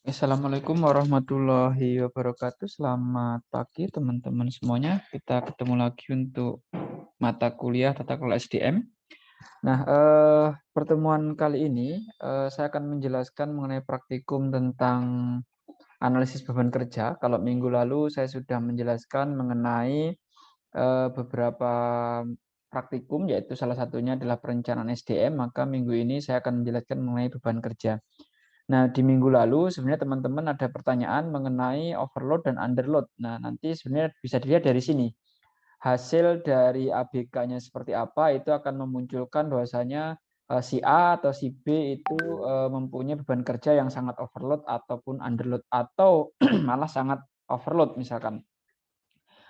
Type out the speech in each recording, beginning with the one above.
Assalamualaikum warahmatullahi wabarakatuh. Selamat pagi teman-teman semuanya. Kita ketemu lagi untuk mata kuliah Tata Kelola SDM. Nah, pertemuan kali ini saya akan menjelaskan mengenai praktikum tentang analisis beban kerja. Kalau minggu lalu saya sudah menjelaskan mengenai beberapa praktikum, yaitu salah satunya adalah perencanaan SDM, maka minggu ini saya akan menjelaskan mengenai beban kerja. Nah, di minggu lalu sebenarnya teman-teman ada pertanyaan mengenai overload dan underload. Nah, nanti sebenarnya bisa dilihat dari sini. Hasil dari ABK-nya seperti apa itu akan memunculkan bahwasanya si A atau si B itu mempunyai beban kerja yang sangat overload ataupun underload atau malah sangat overload misalkan.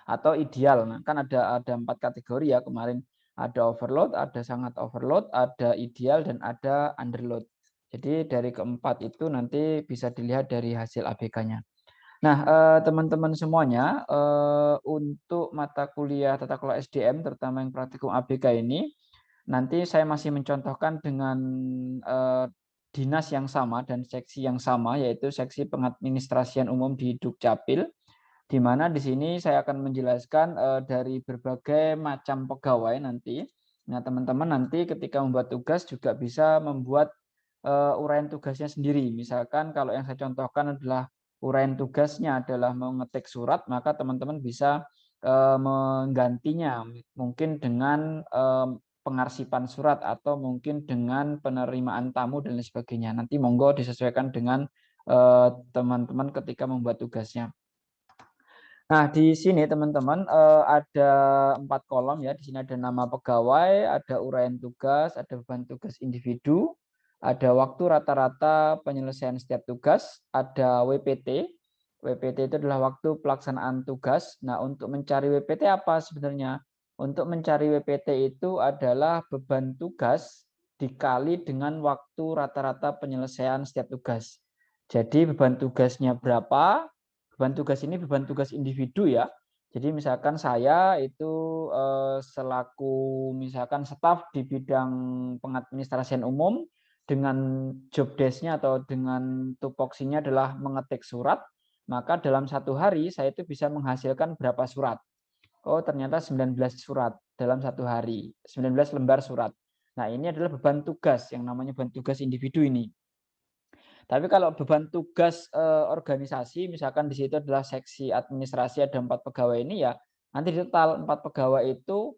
Atau ideal. Nah, kan ada 4 kategori ya kemarin. Ada overload, ada sangat overload, ada ideal dan ada underload. Jadi dari keempat itu nanti bisa dilihat dari hasil ABK-nya. Nah, teman-teman semuanya, untuk mata kuliah Tata Kelola SDM, terutama yang praktikum ABK ini, nanti saya masih mencontohkan dengan dinas yang sama dan seksi yang sama, yaitu seksi pengadministrasian umum di Dukcapil, di mana di sini saya akan menjelaskan dari berbagai macam pegawai nanti. Nah, teman-teman nanti ketika membuat tugas juga bisa membuat uraian tugasnya sendiri. Misalkan kalau yang saya contohkan adalah uraian tugasnya adalah mengetik surat, maka teman-teman bisa menggantinya mungkin dengan pengarsipan surat atau mungkin dengan penerimaan tamu dan lain sebagainya. Nanti monggo disesuaikan dengan teman-teman ketika membuat tugasnya. Nah, di sini teman-teman ada 4 kolom ya. Di sini ada nama pegawai, ada uraian tugas, ada beban tugas individu, ada waktu rata-rata penyelesaian setiap tugas, ada WPT. WPT itu adalah waktu pelaksanaan tugas. Nah, untuk mencari WPT apa sebenarnya? Untuk mencari WPT itu adalah beban tugas dikali dengan waktu rata-rata penyelesaian setiap tugas. Jadi beban tugasnya berapa? Beban tugas ini beban tugas individu ya. Jadi misalkan saya itu selaku misalkan staf di bidang pengadministrasian umum dengan job desk-nya atau dengan tupoksinya adalah mengetik surat, maka dalam satu hari saya itu bisa menghasilkan berapa surat. Oh, ternyata 19 surat dalam satu hari, 19 lembar surat. Nah, ini adalah beban tugas yang namanya beban tugas individu ini. Tapi kalau beban tugas organisasi, misalkan di situ adalah seksi administrasi ada 4 pegawai ini ya, nanti di total 4 pegawai itu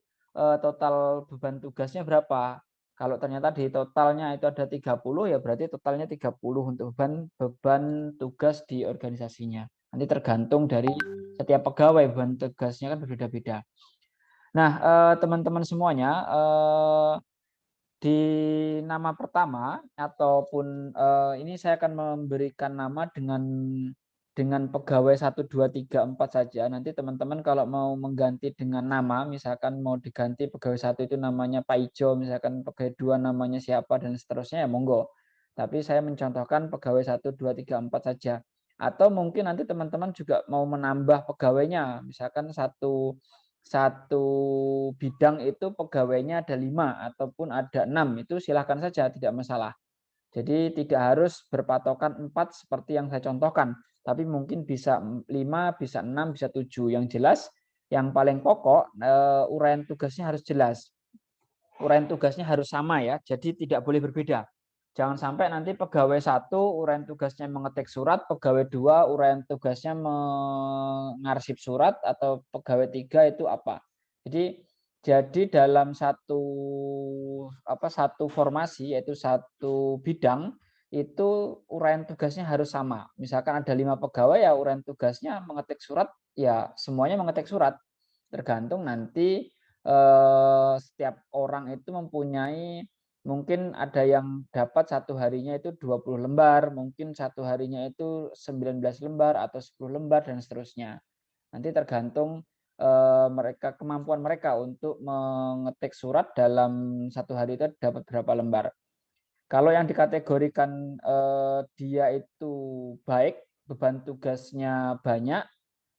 total beban tugasnya berapa? Kalau ternyata di totalnya itu ada 30 ya berarti totalnya 30 untuk beban tugas di organisasinya. Nanti tergantung dari setiap pegawai beban tugasnya kan berbeda-beda. Nah, teman-teman semuanya, di nama pertama ataupun ini saya akan memberikan nama dengan pegawai 1, 2, 3, 4 saja. Nanti teman-teman kalau mau mengganti dengan nama, misalkan mau diganti pegawai 1 itu namanya Pak Ijo, misalkan pegawai 2 namanya siapa dan seterusnya ya monggo. Tapi saya mencontohkan pegawai 1, 2, 3, 4 saja. Atau mungkin nanti teman-teman juga mau menambah pegawainya, misalkan satu bidang itu pegawainya ada 5 ataupun ada 6, itu silahkan saja, tidak masalah. Jadi tidak harus berpatokan 4 seperti yang saya contohkan, tapi mungkin bisa 5, bisa 6, bisa 7. Yang jelas, yang paling pokok uraian tugasnya harus jelas. Uraian tugasnya harus sama ya, jadi tidak boleh berbeda. Jangan sampai nanti pegawai 1 uraian tugasnya mengetik surat, pegawai 2 uraian tugasnya mengarsip surat, atau pegawai 3 itu apa. Jadi dalam satu formasi yaitu satu bidang itu uraian tugasnya harus sama. Misalkan ada 5 pegawai ya uraian tugasnya mengetik surat ya semuanya mengetik surat. Tergantung nanti setiap orang itu mempunyai mungkin ada yang dapat satu harinya itu 20 lembar, mungkin satu harinya itu 19 lembar atau 10 lembar dan seterusnya. Nanti tergantung kemampuan mereka untuk mengetik surat dalam satu hari itu dapat berapa lembar. Kalau yang dikategorikan dia itu baik, beban tugasnya banyak,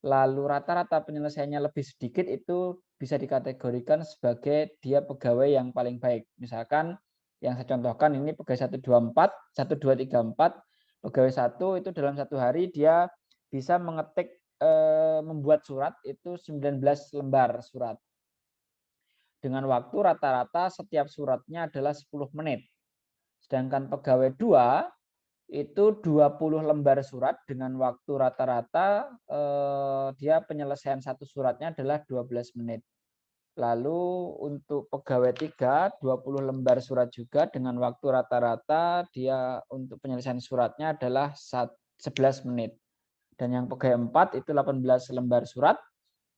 lalu rata-rata penyelesaiannya lebih sedikit, itu bisa dikategorikan sebagai dia pegawai yang paling baik. Misalkan yang saya contohkan ini pegawai 1, 2, 4, 1, 2, 3, 4. Pegawai 1 itu dalam 1 hari dia bisa mengetik, membuat surat itu 19 lembar surat. Dengan waktu rata-rata setiap suratnya adalah 10 menit. Sedangkan pegawai 2 itu 20 lembar surat dengan waktu rata-rata dia penyelesaian satu suratnya adalah 12 menit. Lalu untuk pegawai 3, 20 lembar surat juga dengan waktu rata-rata dia untuk penyelesaian suratnya adalah 11 menit. Dan yang pegawai 4 itu 18 lembar surat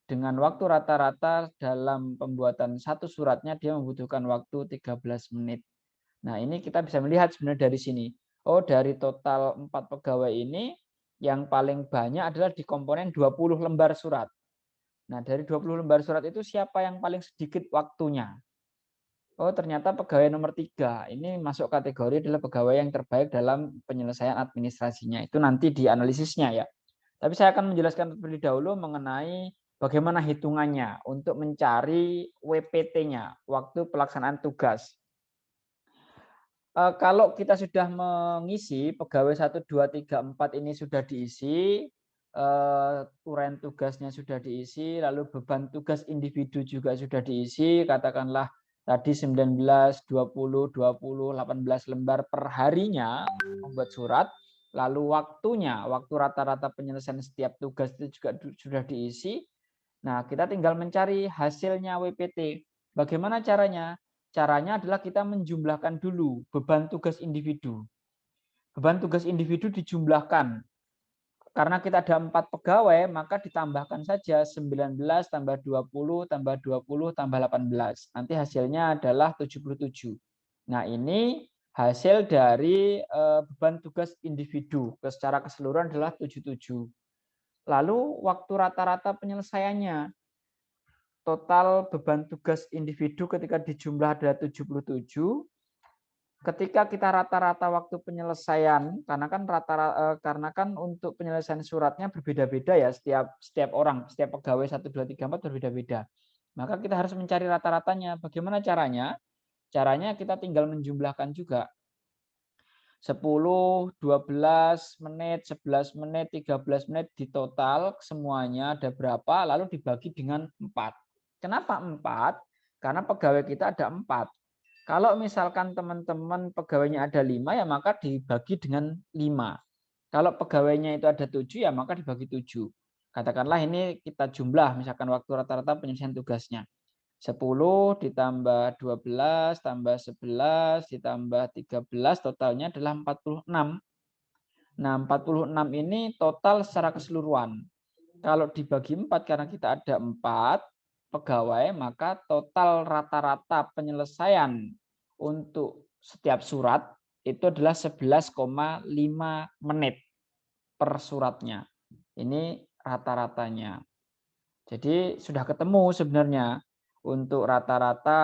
dengan waktu rata-rata dalam pembuatan satu suratnya dia membutuhkan waktu 13 menit. Nah, ini kita bisa melihat sebenarnya dari sini. Oh, dari total 4 pegawai ini yang paling banyak adalah di komponen 20 lembar surat. Nah, dari 20 lembar surat itu siapa yang paling sedikit waktunya? Oh, ternyata pegawai nomor 3. Ini masuk kategori adalah pegawai yang terbaik dalam penyelesaian administrasinya. Itu nanti di analisisnya ya. Tapi saya akan menjelaskan terlebih dahulu mengenai bagaimana hitungannya untuk mencari WPT-nya, waktu pelaksanaan tugas. Kalau kita sudah mengisi pegawai 1, 2, 3, 4 ini sudah diisi, uraian tugasnya sudah diisi, lalu beban tugas individu juga sudah diisi, katakanlah tadi 19, 20, 20, 18 lembar per harinya membuat surat, lalu waktunya, waktu rata-rata penyelesaian setiap tugas itu juga sudah diisi. Nah, kita tinggal mencari hasilnya WPT. Bagaimana caranya? Caranya adalah kita menjumlahkan dulu beban tugas individu. Beban tugas individu dijumlahkan. Karena kita ada 4 pegawai, maka ditambahkan saja 19 tambah 20 tambah 20 tambah 18. Nanti hasilnya adalah 77. Nah, ini hasil dari beban tugas individu. Secara keseluruhan adalah 77. Lalu waktu rata-rata penyelesaiannya. Total beban tugas individu ketika dijumlah adalah 77. Ketika kita rata-rata waktu penyelesaian, karena kan untuk penyelesaian suratnya berbeda-beda ya setiap orang, setiap pegawai 1, 2, 3, 4 berbeda-beda. Maka kita harus mencari rata-ratanya. Bagaimana caranya? Caranya kita tinggal menjumlahkan juga. 10, 12 menit, 11 menit, 13 menit di total semuanya ada berapa, lalu dibagi dengan 4. Kenapa 4? Karena pegawai kita ada 4. Kalau misalkan teman-teman pegawainya ada 5, ya maka dibagi dengan 5. Kalau pegawainya itu ada 7, ya maka dibagi 7. Katakanlah ini kita jumlah, misalkan waktu rata-rata penyelesaian tugasnya. 10 ditambah 12 tambah 11 ditambah 13 totalnya adalah 46. Nah, 46 ini total secara keseluruhan. Kalau dibagi 4 karena kita ada 4 pegawai, maka total rata-rata penyelesaian untuk setiap surat itu adalah 11,5 menit per suratnya. Ini rata-ratanya. Jadi sudah ketemu sebenarnya untuk rata-rata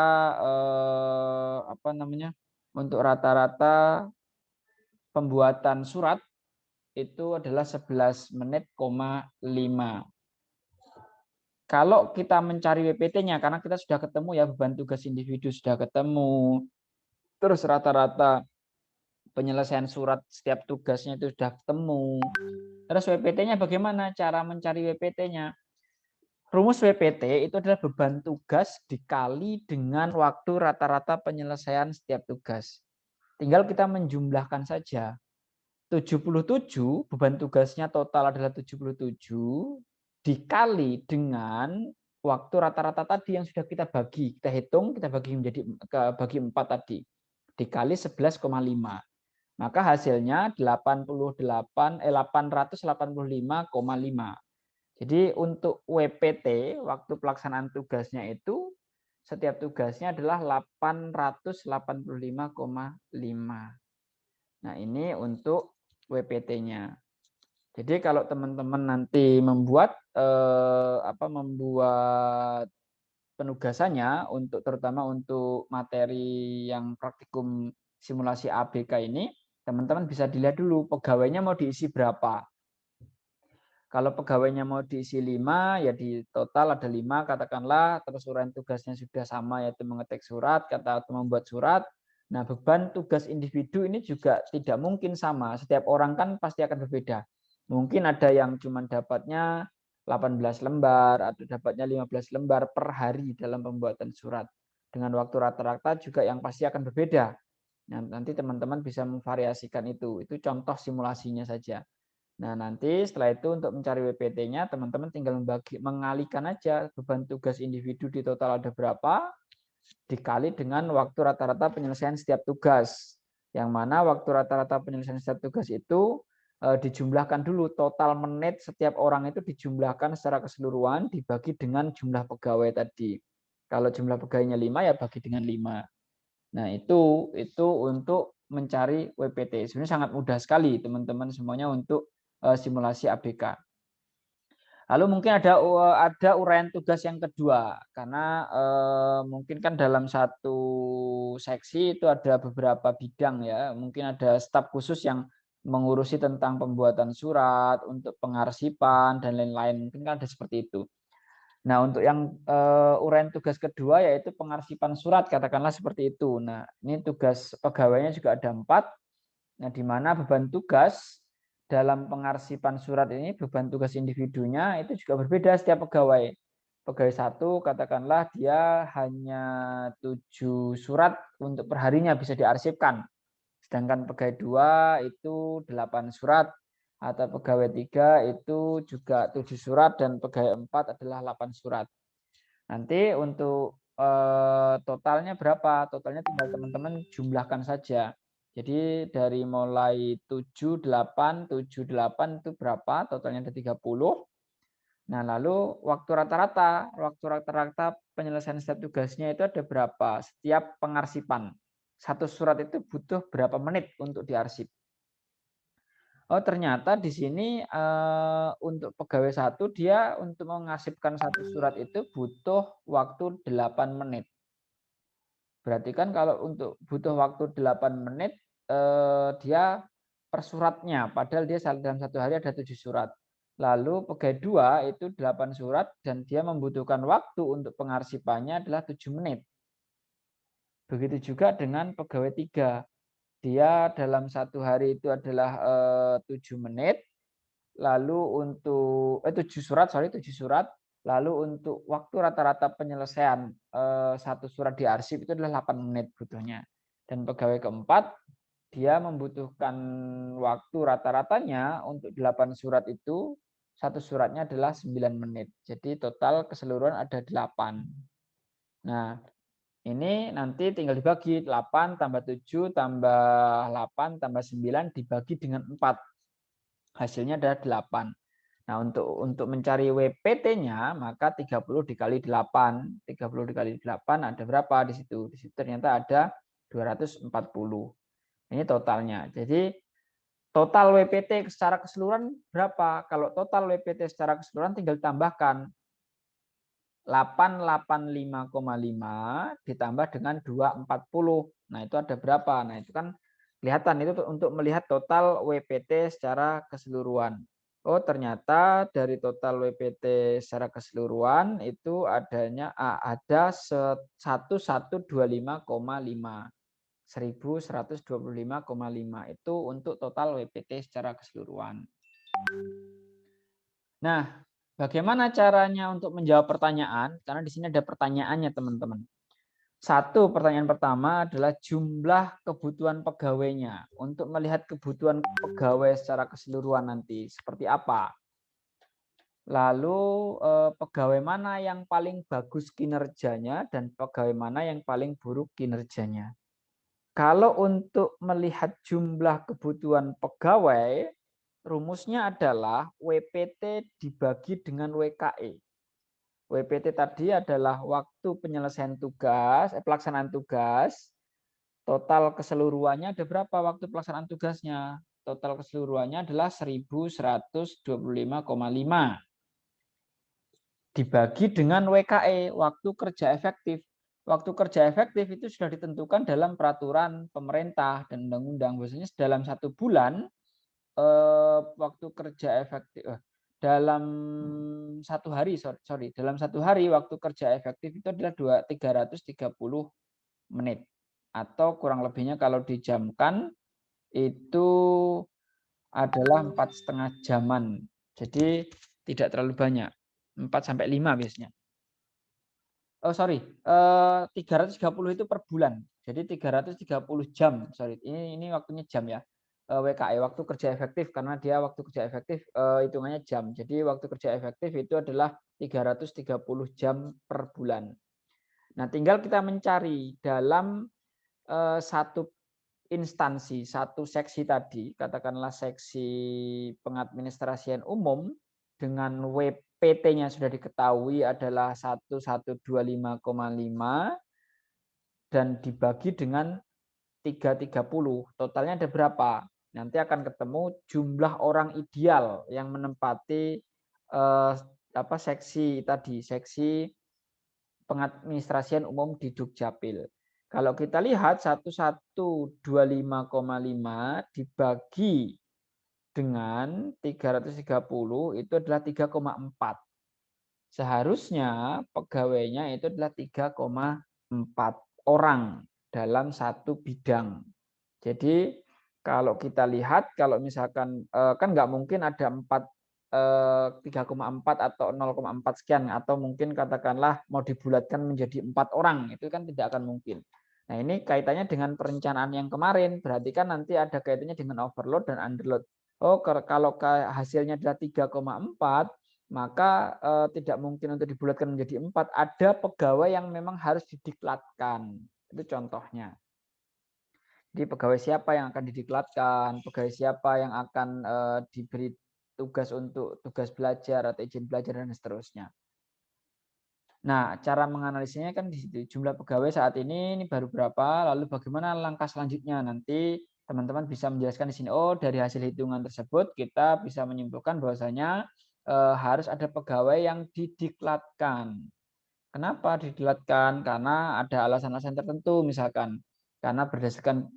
untuk rata-rata pembuatan surat itu adalah 11 menit, 5. Kalau kita mencari WPT-nya, karena kita sudah ketemu ya beban tugas individu sudah ketemu, terus rata-rata penyelesaian surat setiap tugasnya itu sudah ketemu. Terus WPT-nya bagaimana? Cara mencari WPT-nya? Rumus WPT itu adalah beban tugas dikali dengan waktu rata-rata penyelesaian setiap tugas. Tinggal kita menjumlahkan saja. 77 beban tugasnya total adalah 77 dikali dengan waktu rata-rata tadi yang sudah kita bagi, kita hitung, kita bagi menjadi bagi 4 tadi. Dikali 11,5. Maka hasilnya 885,5. Jadi untuk WPT, waktu pelaksanaan tugasnya itu setiap tugasnya adalah 885,5. Nah, ini untuk WPT-nya. Jadi kalau teman-teman nanti membuat penugasannya terutama untuk materi yang praktikum simulasi ABK ini, teman-teman bisa dilihat dulu pegawainya mau diisi berapa. Kalau pegawainya mau diisi 5, ya di total ada 5 katakanlah, terus uraian tugasnya sudah sama yaitu mengetik surat atau membuat surat, Nah, beban tugas individu ini juga tidak mungkin sama. Setiap orang kan pasti akan berbeda. Mungkin ada yang cuma dapatnya 18 lembar atau dapatnya 15 lembar per hari dalam pembuatan surat. Dengan waktu rata-rata juga yang pasti akan berbeda. Nah, nanti teman-teman bisa memvariasikan itu. Itu contoh simulasinya saja. Nah, nanti setelah itu untuk mencari WPT-nya, teman-teman tinggal mengalihkan aja beban tugas individu di total ada berapa, dikali dengan waktu rata-rata penyelesaian setiap tugas. Yang mana waktu rata-rata penyelesaian setiap tugas itu dijumlahkan dulu, total menit setiap orang itu dijumlahkan secara keseluruhan dibagi dengan jumlah pegawai tadi. Kalau jumlah pegawainya 5 ya bagi dengan 5. Nah, itu untuk mencari WPT. Sebenarnya sangat mudah sekali teman-teman semuanya untuk simulasi ABK. Lalu mungkin ada uraian tugas yang kedua, karena mungkin kan dalam satu seksi itu ada beberapa bidang ya, mungkin ada staf khusus yang mengurusi tentang pembuatan surat, untuk pengarsipan dan lain-lain, mungkin kan ada seperti itu. Nah, untuk yang uraian tugas kedua yaitu pengarsipan surat, katakanlah seperti itu. Nah, ini tugas pegawainya juga ada 4. Nah, di mana beban tugas dalam pengarsipan surat ini, beban tugas individunya itu juga berbeda setiap pegawai. Pegawai 1 katakanlah dia hanya 7 surat untuk perharinya bisa diarsipkan. Sedangkan pegawai 2 itu 8 surat, atau pegawai 3 itu juga 7 surat, dan pegawai 4 adalah 8 surat. Nanti untuk totalnya berapa? Totalnya tinggal teman-teman jumlahkan saja. Jadi dari mulai 7, 8 itu berapa? Totalnya ada 30. Nah, lalu waktu rata-rata penyelesaian setiap tugasnya itu ada berapa? Setiap pengarsipan. Satu surat itu butuh berapa menit untuk diarsip? Oh, ternyata di sini untuk pegawai 1 dia untuk mengarsipkan satu surat itu butuh waktu 8 menit. Berarti kan kalau untuk butuh waktu 8 menit dia per suratnya, padahal dia dalam satu hari ada 7 surat. Lalu pegawai 2 itu 8 surat dan dia membutuhkan waktu untuk pengarsipannya adalah 7 menit. Begitu juga dengan pegawai 3. Dia dalam satu hari itu adalah 7 menit. Lalu untuk 7 surat. Lalu untuk waktu rata-rata penyelesaian satu surat di arsip itu adalah 8 menit butuhnya. Dan pegawai keempat dia membutuhkan waktu rata-ratanya untuk 8 surat itu, satu suratnya adalah 9 menit. Jadi total keseluruhan ada 8. Nah, ini nanti tinggal dibagi 8 tambah 7 tambah 8 tambah 9 dibagi dengan 4. Hasilnya adalah 8. Nah, untuk mencari WPT-nya maka 30 dikali 8. 30 dikali 8 ada berapa di situ? Di situ ternyata ada 240. Ini totalnya. Jadi total WPT secara keseluruhan berapa? Kalau total WPT secara keseluruhan tinggal tambahkan 885,5 ditambah dengan 240. Nah, itu ada berapa? Nah, itu kan kelihatan itu untuk melihat total WPT secara keseluruhan. Oh, ternyata dari total WPT secara keseluruhan itu ada 1125,5. 1125,5 itu untuk total WPT secara keseluruhan. Nah, bagaimana caranya untuk menjawab pertanyaan? Karena di sini ada pertanyaannya, teman-teman. Satu, pertanyaan pertama adalah jumlah kebutuhan pegawainya. Untuk melihat kebutuhan pegawai secara keseluruhan nanti seperti apa. Lalu pegawai mana yang paling bagus kinerjanya dan pegawai mana yang paling buruk kinerjanya. Kalau untuk melihat jumlah kebutuhan pegawai, rumusnya adalah WPT dibagi dengan WKE. WPT tadi adalah waktu penyelesaian tugas, pelaksanaan tugas. Total keseluruhannya ada berapa waktu pelaksanaan tugasnya? Total keseluruhannya adalah 1125,5. Dibagi dengan WKE, waktu kerja efektif. Waktu kerja efektif itu sudah ditentukan dalam peraturan pemerintah dan undang-undang. Biasanya dalam 1 bulan waktu kerja efektif dalam 1 hari dalam 1 hari waktu kerja efektif itu adalah 330 menit atau kurang lebihnya kalau dijamkan itu adalah 4,5 jaman. Jadi tidak terlalu banyak. 4 sampai 5 biasanya. Oh sorry, 330 itu per bulan. Jadi 330 jam. Sorry, ini waktunya jam ya. WKE waktu kerja efektif karena dia waktu kerja efektif hitungannya jam. Jadi waktu kerja efektif itu adalah 330 jam per bulan. Nah, tinggal kita mencari dalam satu instansi, satu seksi tadi, katakanlah seksi pengadministrasian umum dengan WPT-nya sudah diketahui adalah 1125,5 dan dibagi dengan 330. Totalnya ada berapa? Nanti akan ketemu jumlah orang ideal yang menempati seksi tadi, seksi pengadministrasian umum di Dukcapil. Kalau kita lihat 1125,5 dibagi dengan 330 itu adalah 3,4. Seharusnya pegawainya itu adalah 3,4 orang dalam satu bidang. Jadi kalau kita lihat, kalau misalkan kan nggak mungkin ada 3,4 atau 0,4 sekian, atau mungkin katakanlah mau dibulatkan menjadi 4 orang, itu kan tidak akan mungkin. Nah, ini kaitannya dengan perencanaan yang kemarin, berarti kan nanti ada kaitannya dengan overload dan underload. Oh, kalau hasilnya adalah 3,4, maka tidak mungkin untuk dibulatkan menjadi 4. Ada pegawai yang memang harus didiklatkan. Itu contohnya. Jadi pegawai siapa yang akan didiklatkan, pegawai siapa yang akan diberi tugas untuk tugas belajar atau izin belajar dan seterusnya. Nah, cara menganalisisnya kan di situ. Jumlah pegawai saat ini baru berapa, lalu bagaimana langkah selanjutnya. Nanti teman-teman bisa menjelaskan di sini. Oh, dari hasil hitungan tersebut kita bisa menyimpulkan bahwasanya harus ada pegawai yang didiklatkan. Kenapa didiklatkan? Karena ada alasan-alasan tertentu, misalkan karena berdasarkan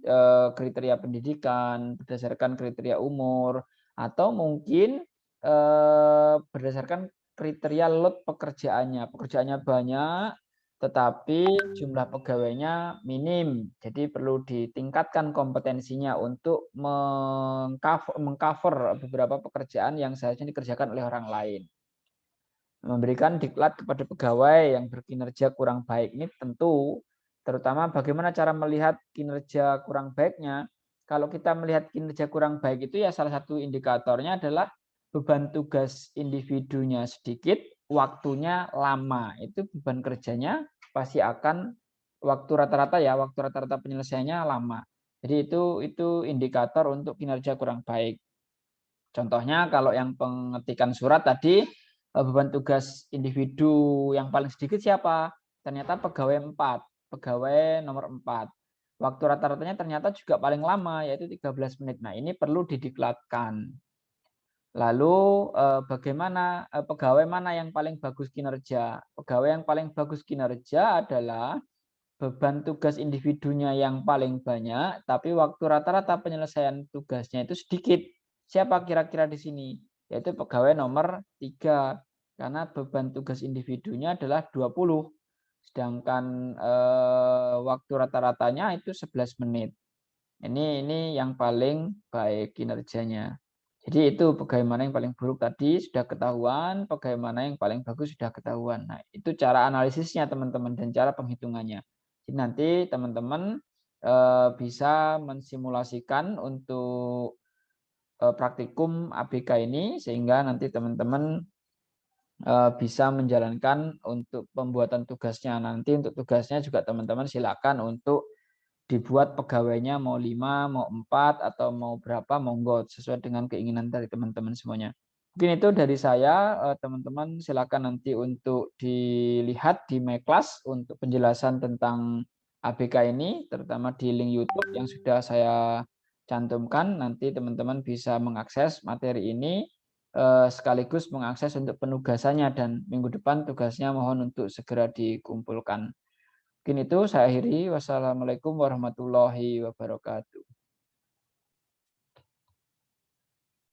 kriteria pendidikan, berdasarkan kriteria umur, atau mungkin berdasarkan kriteria load pekerjaannya. Pekerjaannya banyak, tetapi jumlah pegawainya minim. Jadi perlu ditingkatkan kompetensinya untuk mengcover beberapa pekerjaan yang seharusnya dikerjakan oleh orang lain. Memberikan diklat kepada pegawai yang berkinerja kurang baik ini tentu, terutama bagaimana cara melihat kinerja kurang baiknya. Kalau kita melihat kinerja kurang baik itu ya salah satu indikatornya adalah beban tugas individunya sedikit, waktunya lama. Itu beban kerjanya pasti akan waktu rata-rata penyelesaiannya lama. Jadi itu indikator untuk kinerja kurang baik. Contohnya kalau yang pengetikan surat tadi, beban tugas individu yang paling sedikit siapa? Ternyata pegawai 4, pegawai nomor 4. Waktu rata-ratanya ternyata juga paling lama, yaitu 13 menit. Nah, ini perlu didiklatkan. Lalu bagaimana pegawai mana yang paling bagus kinerja? Pegawai yang paling bagus kinerja adalah beban tugas individunya yang paling banyak, tapi waktu rata-rata penyelesaian tugasnya itu sedikit. Siapa kira-kira di sini? Yaitu pegawai nomor 3. Karena beban tugas individunya adalah 20. Sedangkan waktu rata-ratanya itu 11 menit. Ini yang paling baik kinerjanya. Jadi itu pegawai mana yang paling buruk tadi sudah ketahuan, pegawai mana yang paling bagus sudah ketahuan. Nah, itu cara analisisnya teman-teman dan cara penghitungannya. Jadi nanti teman-teman bisa mensimulasikan untuk praktikum ABK ini sehingga nanti teman-teman bisa menjalankan untuk pembuatan tugasnya. Nanti untuk tugasnya juga teman-teman silakan untuk dibuat pegawainya mau 5, mau 4, atau mau berapa, monggo sesuai dengan keinginan dari teman-teman semuanya. Mungkin itu dari saya, teman-teman silakan nanti untuk dilihat di My Class untuk penjelasan tentang ABK ini, terutama di link YouTube yang sudah saya cantumkan. Nanti teman-teman bisa mengakses materi ini sekaligus mengakses untuk penugasannya dan minggu depan tugasnya mohon untuk segera dikumpulkan. Mungkin itu saya akhiri. Wassalamualaikum warahmatullahi wabarakatuh.